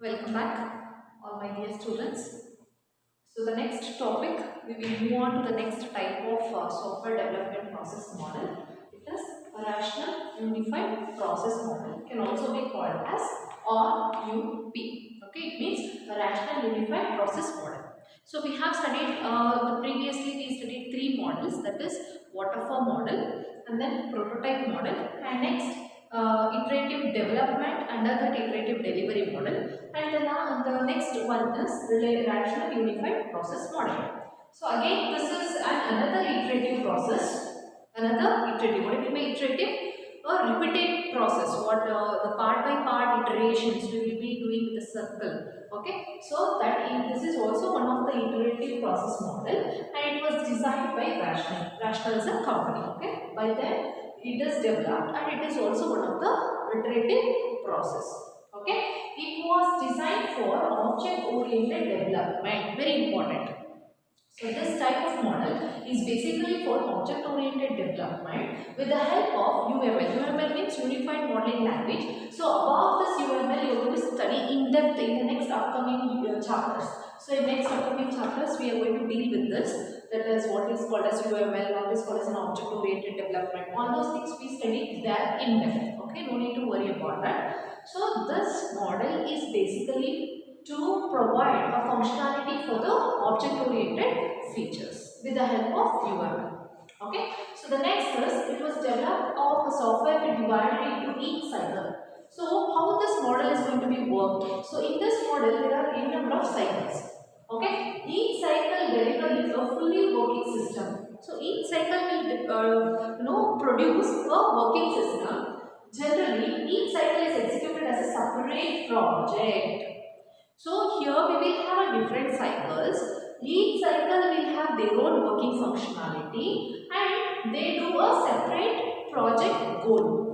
Welcome back, all my dear students. So the next topic, we will move on to the next type of software development process model. It is a rational unified process model. It can also be called as RUP. Okay, it means a rational unified process model. So we have studied, previously we studied three models, that is waterfall model and then prototype model and next iterative development under that iterative delivery model, and then the next one is rational unified process model. So again this is another iterative process, another iterative. What do you mean by iterative? A repeated process. What the part by part iterations we will be doing with the circle. Okay, so this is also one of the iterative process model, and it was designed by Rational. Rational is a company. Okay, by them it is developed, and it is also one of the iterative process. Okay, it was designed for object oriented development. Very important. So this type of model is basically for object oriented development with the help of UML. UML means Unified Modeling Language. So about this UML you are going to study in depth in the next upcoming chapters. So in next upcoming chapters we are going to deal with this. That is what is called as UML, what is called as an object oriented development. All those things we study there in depth. Okay, no need to worry about that. So this model is basically to provide a functionality for the object-oriented features with the help of UML. Okay, so the next is it was developed of the software to divide it into each cycle. So how this model is going to be worked? So in this model there are n number of cycles. Okay, each cycle delivers a fully working system. So each cycle will produce a working system. Generally, each cycle is executed as a separate project. So here we will have different cycles. Each cycle will have their own working functionality and they do a separate project goal.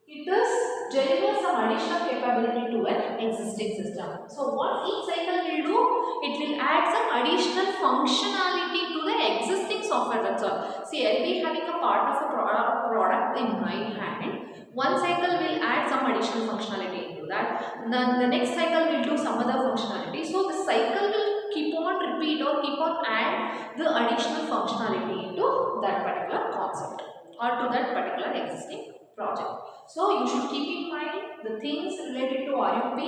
It does deliver some additional capability to an existing system. So what each cycle will do? It will add some additional functionality to the existing software, that's all. See, I'll be having a part of a product in my hand. One cycle will add some additional functionality into that. Then the next cycle will do some other functionality. So the cycle will keep on repeat or keep on add the additional functionality into that particular concept or to that particular existing project. So you should keep in mind the things related to RUP.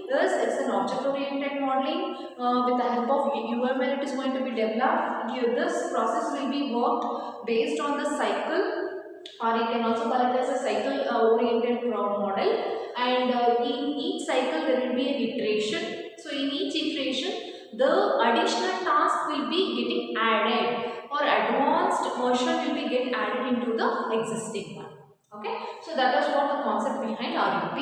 Thus, it's an object-oriented modeling with the help of UML. It is going to be developed. Here, this process will be worked based on the cycle, or you can also call it as a cycle-oriented model. And in each cycle, there will be an iteration. So in each iteration, the additional task will be getting added, or advanced version will be get added into the existing one. Okay, so that is what the concept behind RUP.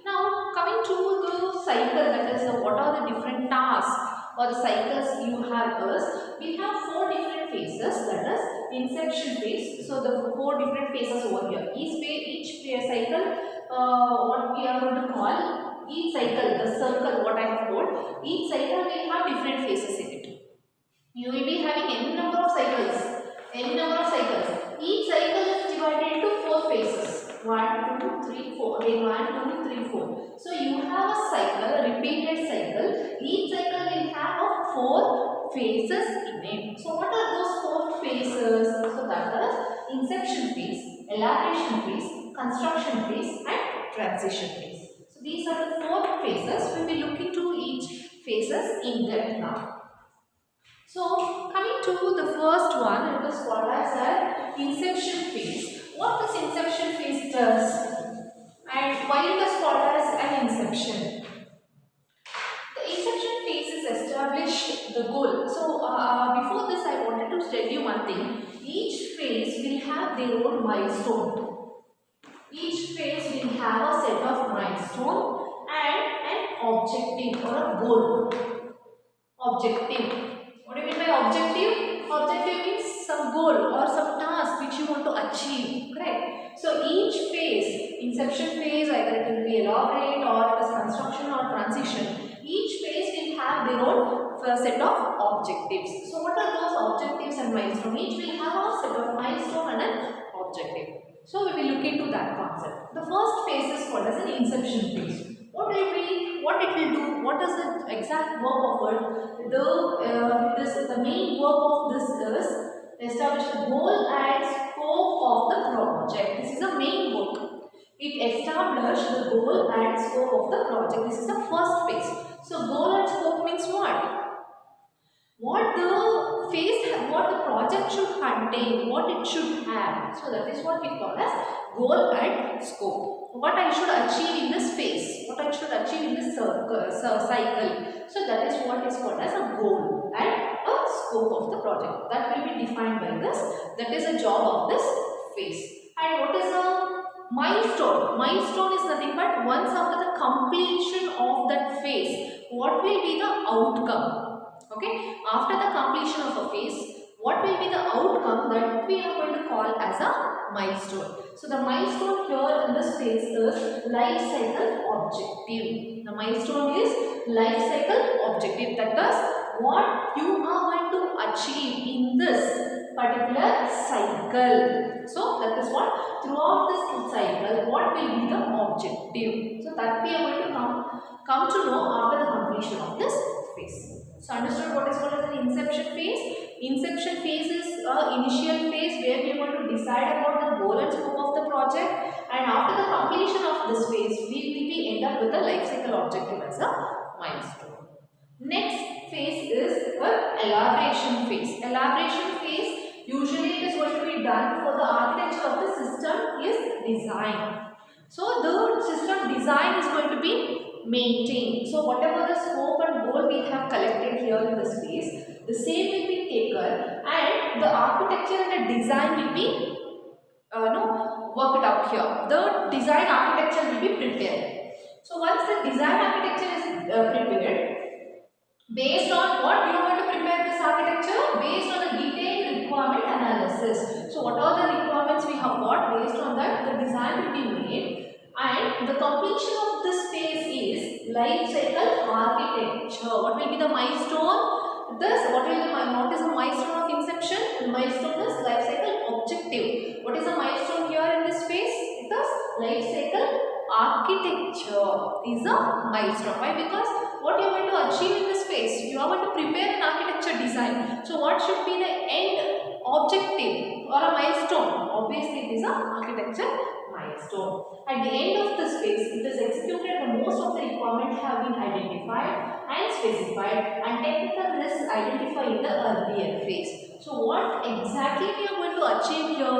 Now coming to the cycle, that is what are the different tasks or the cycles you have is, we have 4 different phases, that is Inception Phase. So the 4 different phases over here. Each cycle, what we are going to call, each cycle, the circle what I have told, each cycle will have different phases in it. You will be having n number of cycles. Each cycle is divided into 4 phases. 1, 2, 3, 4. Again 1, 2, 3, 4. So you have a cycle, a repeated cycle. Each cycle will have 4 phases in it. So what are those 4 phases? So that is Inception Phase, Elaboration Phase, Construction Phase and Transition Phase. So these are the 4 phases. We will be looking to each phases in depth now. So coming to the first one, it is called as an Inception Phase. What this Inception Phase does and why it is called as an inception? The Inception Phase is establish the goal. So before this I wanted to tell you one thing. Each phase will have their own milestone. Each phase will have a set of milestone and an objective or a goal. Objective. What do you mean by objective? Objective means some goal or some task which you want to achieve. Correct? So each phase, Inception Phase, either it will be elaborate or it is construction or transition, each phase will have their own set of objectives. So what are those objectives and milestones? Each will have a set of milestone and an objective. So we will look into that concept. The first phase is called as an Inception Phase. What it will do, what work of it, the main work of this is establish the goal and scope of the project. This is the main work. It established the goal and scope of the project. This is the first phase. So goal and scope means what? What the project should contain, what it should have. So that is what we call as goal and scope. What I should achieve in this phase, what I should achieve in this cycle. So that is what is called as a goal and a scope of the project. That will be defined by this. That is a job of this phase. And what is a milestone? Milestone is nothing but once after the completion of that phase, what will be the outcome? Okay, after the completion of a phase, what will be the outcome that we are going to call as a milestone? So the milestone here in this phase is life cycle objective. The milestone is life cycle objective. That is what you are going to achieve in this particular cycle. So that is what throughout this cycle, what will be the objective? So that we are going to come to know after the completion of this phase. So understood what is called as an inception phase? Inception phase is an initial phase where we are going to decide about the goal and scope of the project, and after the completion of this phase, we will be end up with the life cycle objective as a milestone. Next phase is the elaboration phase. Elaboration phase, usually it is going to be done for the architecture of the system is design. So the system design is going to be maintained. So whatever the scope and goal we have collected here in this phase, the same will be taken and the architecture and the design will be worked out here. The design architecture will be prepared. So once the design architecture is prepared, based on what you are going to prepare this architecture? Based on the detailed requirement analysis. So what are the requirements we have got? Based on that, the design will be made. And the completion of this phase is life cycle architecture. What will be the milestone? What is the milestone of inception? The milestone is life cycle objective. What is the milestone here in this phase? It is life cycle architecture is a milestone. Why? Because what you are going to achieve in this phase, you are going to prepare an architecture design. So what should be the end objective or a milestone? Obviously, it is an architecture milestone. At the end of this phase, it is executed. The most of the requirements have been identified and specified, and technical risks identified in the earlier phase. So what exactly we are going to achieve here?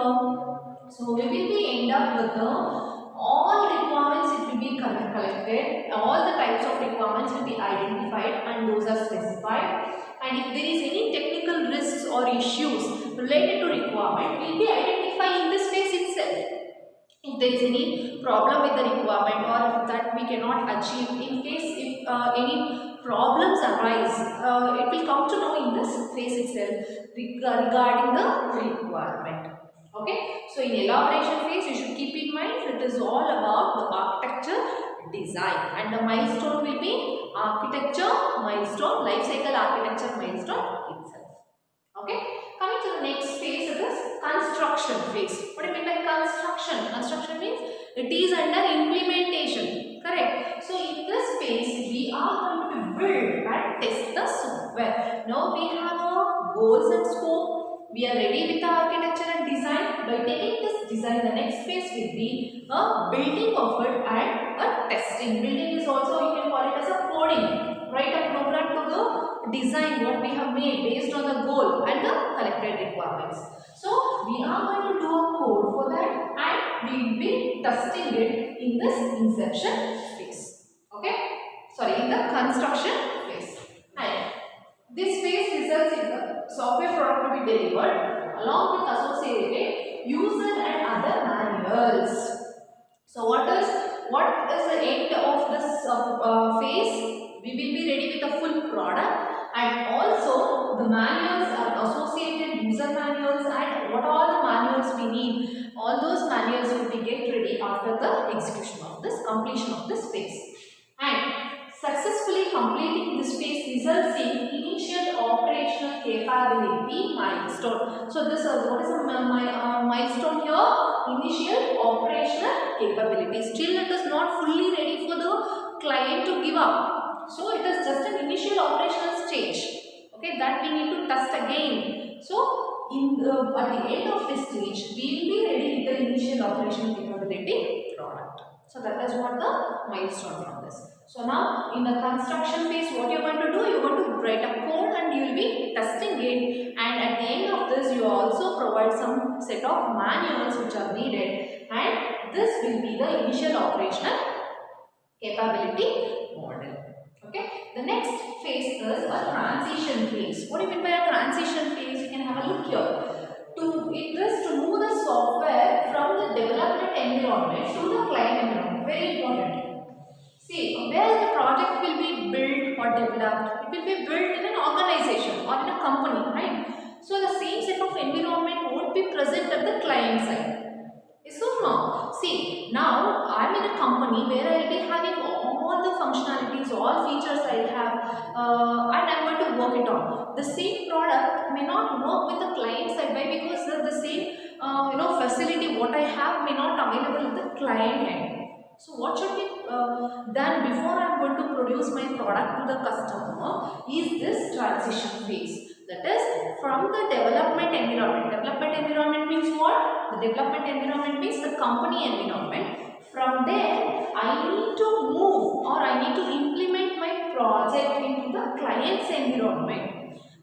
So we will be end up with all requirements. It will be collected. All the types of requirements will be identified, and those are specified. And if there is any technical risks or issues related to requirement, will be identified in this phase itself. If there is any problem with the requirement or that we cannot achieve, in case if any problems arise, it will come to know in this phase itself regarding the requirement. Okay, so in elaboration phase, you should keep in mind it is all about the architecture design, and the milestone will be architecture milestone, life cycle architecture milestone itself. Okay. Coming to the next phase, it is construction phase. What do you mean by construction? Construction means it is under implementation. Correct. So in this phase, we are going to build and test the software. Now we have our goals and scope. We are ready with the architecture and design. By taking this design, the next phase will be a building of it and a testing. Building is also, you can call it as a coding. Write a program to the design what we have made based on the goal and the collected requirements. So we are going to do a code for that, and we will be testing it in this inception phase. Okay? Sorry, in the construction phase. And this phase results in the software product to be delivered along with associated user and other manuals. So what is the end of this phase? We will be ready with a full product, and also the manuals are associated user manuals, and what all the manuals we need, all those manuals will be get ready after the execution of this completion of this phase. And successfully completing this phase results in initial operational capability milestone. So this what is the milestone here? Initial operational capability. Still it is not fully ready for the client to give up. So it is just an initial operational stage. Okay, that we need to test again. So at the end of this stage, we will be ready with the initial operational capability product. So that is what the milestone from this. So now in the construction phase, what you are going to do, you are going to write a code and you will be testing it, and at the end of this you also provide some set of manuals which are needed, and this will be the initial operational capability model. Okay. The next phase is a transition phase. What do you mean by a transition phase? You can have a look here. It is to move the software from the development environment to the client environment. Very important. See, where the project will be built or developed, it will be built in an organization or in a company, right? So the same set of environment won't be present at the client side. Yes or no? See, now I am in a company where I will be having all the functionalities, all features I have, and I am going to work it on. The same product may not work with the client side, why? Because the same facility what I have may not available with the client end. So what should be done before I am going to produce my product to the customer is this transition phase. That is from the development environment. Development environment means what? The development environment means the company environment. From there, I need to move or I need to implement my project into the client's environment.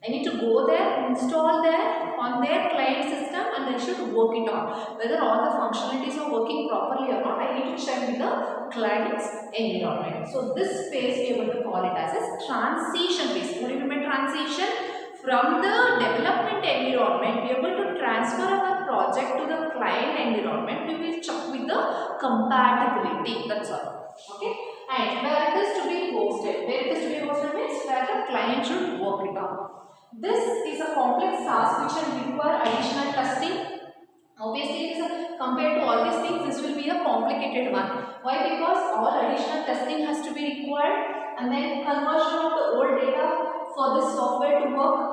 I need to go there, install there on their client system, and then should work it on. Whether all the functionalities are working properly or not, I need to check with the client's environment. So this phase we are going to call it as a transition phase. What do you mean by transition? From the development environment, we are going to transfer our project to the client environment. We will check with the compatibility. That's all. Okay. And where it is to be hosted. Where it is to be hosted means where the client should work it on. This is a complex task which will require additional testing. Obviously, compared to all these things, this will be a complicated one. Why? Because all additional testing has to be required, and then conversion of the old data for this software to work.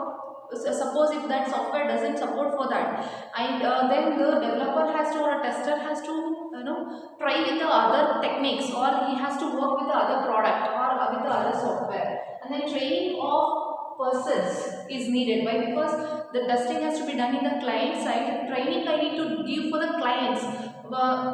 Suppose if that software doesn't support for that, then the developer has to, or a tester has to, try with the other techniques, or he has to work with the other product or with the other software, and then training of persons is needed. Why? Because the testing has to be done in the client side. Training I need to give for the clients,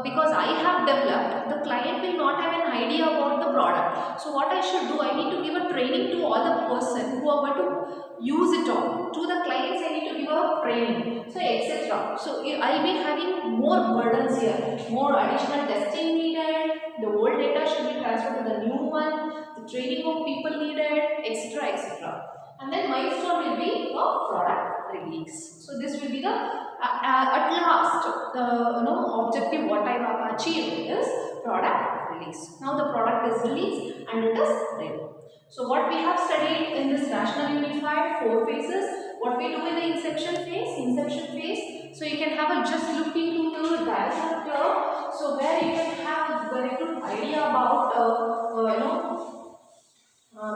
because I have developed, the client will not have an idea about the product. So what I should do, I need to give a training to all the person who are going to use it on. To the clients I need to give a training, so etc. So I will be having more burdens here, more additional testing needed, the old data should be transferred to the new one, the training of people needed, etc, etc. And then milestone will be a product release. So this will be the at last objective what I have achieved is product release. Now the product is released and it is ready. So what we have studied in this rational unified 4 phases. What we do in the inception phase. So you can have a just look into the diagram here. So where you can have a very good idea about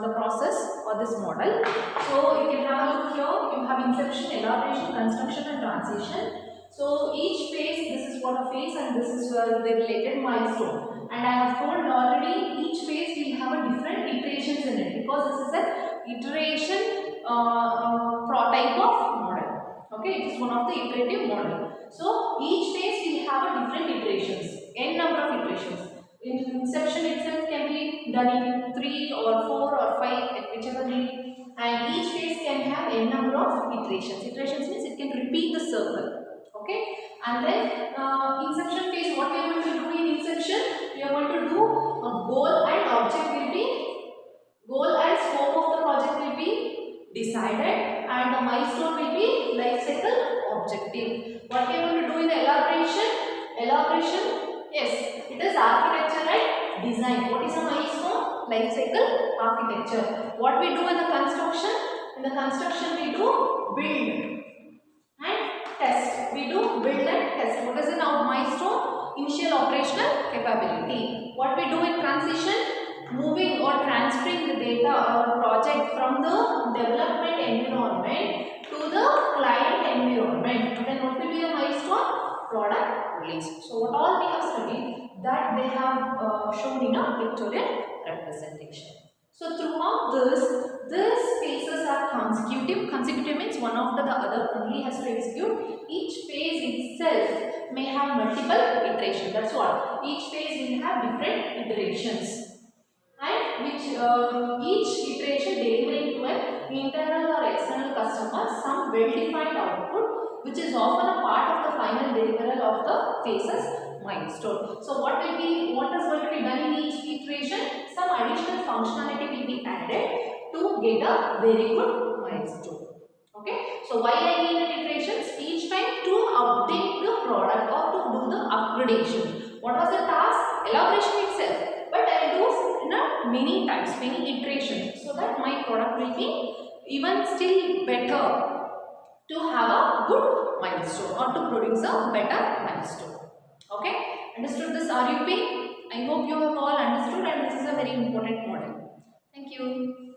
the process or this model. So you can have a look here. You have inception, elaboration, construction, and transition. So each phase, this is what a phase, and this is the related milestone. And I have told already, each phase will have a different iterations in it, because this is an iteration type of model. Okay, it is one of the iterative model. So each phase will have a different iterations, n number of iterations. Inception itself can be done in 3 or 4 or 5, whichever way, and each phase can have n number of iterations. Iterations means it can repeat the circle. Okay, and then inception phase, what we are going to do in inception, we are going to do a goal and object will be, goal and scope of the project will be decided, and the milestone will be life cycle objective. What we are going to do in the elaboration, yes, it is architecture and design. What is a milestone? Life cycle architecture. What we do in the construction? In the construction we do build and test. We do build and test. What is in our milestone? Initial operational capability. What we do in transition? Moving or transferring the data or project from the development environment to the client environment. And then what will be a milestone? Product release. So what all we have studied, that they have shown in a pictorial representation. So throughout this, these phases are consecutive. Consecutive means one after the other only has to execute. Each phase itself may have multiple iterations. That's what. Each phase will have different iterations. And which each iteration delivering to an internal or external customer some well-defined output, which is often a part of the final delivery of the phases milestone. So what is going to be done in each iteration? Some additional functionality will be added to get a very good milestone. Okay. So why I need an iterations? Each time to update the product or to do the upgradation. What was the task? Elaboration itself. But I do in a many times, many iterations, so that my product will be even still better to have a good milestone or to produce a better milestone. Okay, understood this RUP? I hope you have all understood, and this is a very important model. Thank you.